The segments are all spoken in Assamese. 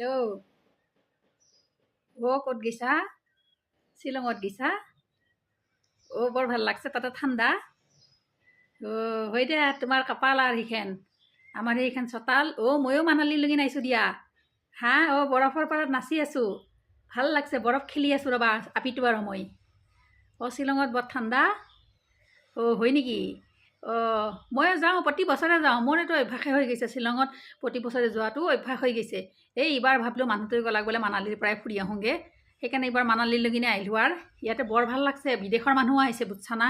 হেল্ল', ক'ত গৈছা? শ্বিলঙত গৈছা? বৰ ভাল লাগছে, তাতে ঠাণ্ডা। হয় দিয়া, তোমাৰ কপাল আৰু সেইখন। আমাৰ সেইখন চোতাল। ময়ো মানালীলৈকে নাইছোঁ দিয়া। হা, বৰফৰ পাৰত নাচি আছোঁ। ভাল লাগছে, বৰফ খেলি আছোঁ ৰ'বা, আপিটো আৰু মই। শ্বিলঙত বৰ ঠাণ্ডা। হয় নেকি? ময়ো যাওঁ, প্ৰতি বছৰে যাওঁ। মোৰ এইটো অভ্যাসে হৈ গৈছে, শ্বিলঙত প্ৰতি বছৰে যোৱাটো অভ্যাস হৈ গৈছে। এইবাৰ ভাবিলোঁ মানুহটোৱে গ'লাক বোলে মানালীৰ পৰাই ফুৰি আহোঁগৈ। সেইকাৰণে এইবাৰ মানালীলৈকে আহিলোঁ আৰু ইয়াতে বৰ ভাল লাগছে। বিদেশৰ মানুহো আহিছে বুজছানা।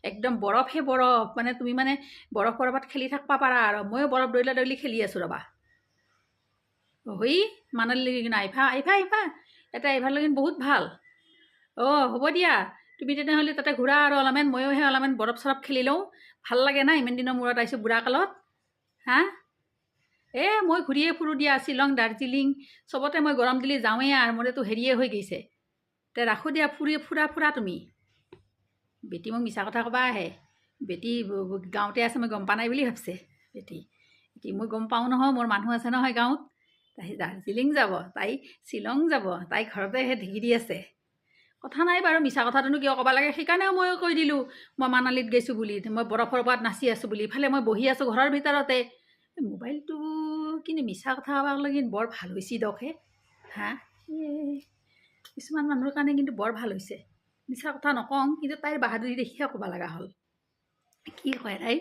একদম বৰফে বৰফ, মানে তুমি মানে বৰফৰ ওপৰত খেলি থাকিব পাৰা আৰু। ময়ো বৰফ দৈলা দৈলি খেলি আছোঁ ৰ'বা। মানালীলৈকে আহিবা আহিবা আহিবা, ইয়াতে আহিবালৈকে বহুত ভাল। হ'ব দিয়া, তুমি তেনেহ'লে তাতে ঘূৰা আৰু অলপমান, ময়ো সেই অলপমান বৰফ চৰফ খেলি লওঁ। ভাল লাগে না, ইমান দিনৰ মূৰত আহিছোঁ বুঢ়া কালত। হা, মই ঘূৰিয়ে ফুৰোঁ দিয়া, শ্বিলং দাৰ্জিলিং চবতে মই গৰম দিলে যাওঁৱেই আৰু। মোৰ এইটো হেৰিয়ে হৈ গৈছে। তে ৰাখোঁ দিয়া, ফুৰা তুমি। বেটি মোক মিছা কথা ক'বা আহে। বেটি গাঁৱতে আছে, মই গম পোৱা নাই বুলি ভাবছে বেটি। মই গম পাওঁ নহয়, মোৰ মানুহ আছে নহয় গাঁৱত। তাই দাৰ্জিলিং যাব, তাই শ্বিলং যাব, তাই ঘৰতে সেই ঢেঁকি দি আছে। কথা নাই বাৰু, মিছা কথাটোনো কিয় ক'ব লাগে। সেইকাৰণেও মই কৈ দিলোঁ মই মানালীত গৈছোঁ বুলি, মই বৰফৰ ওপৰত নাচি আছোঁ বুলি। ইফালে মই বহি আছোঁ ঘৰৰ ভিতৰতে। মোবাইলটো কিন্তু মিছা কথা ক'ব লাগি বৰ ভাল হৈছে দকহে। হা, কিছুমান মানুহৰ কাৰণে কিন্তু বৰ ভাল হৈছে। মিছা কথা নকওঁ, কিন্তু তাইৰ বাহাদুৰি দেখিহে ক'ব লগা হ'ল। কি কয় তাই?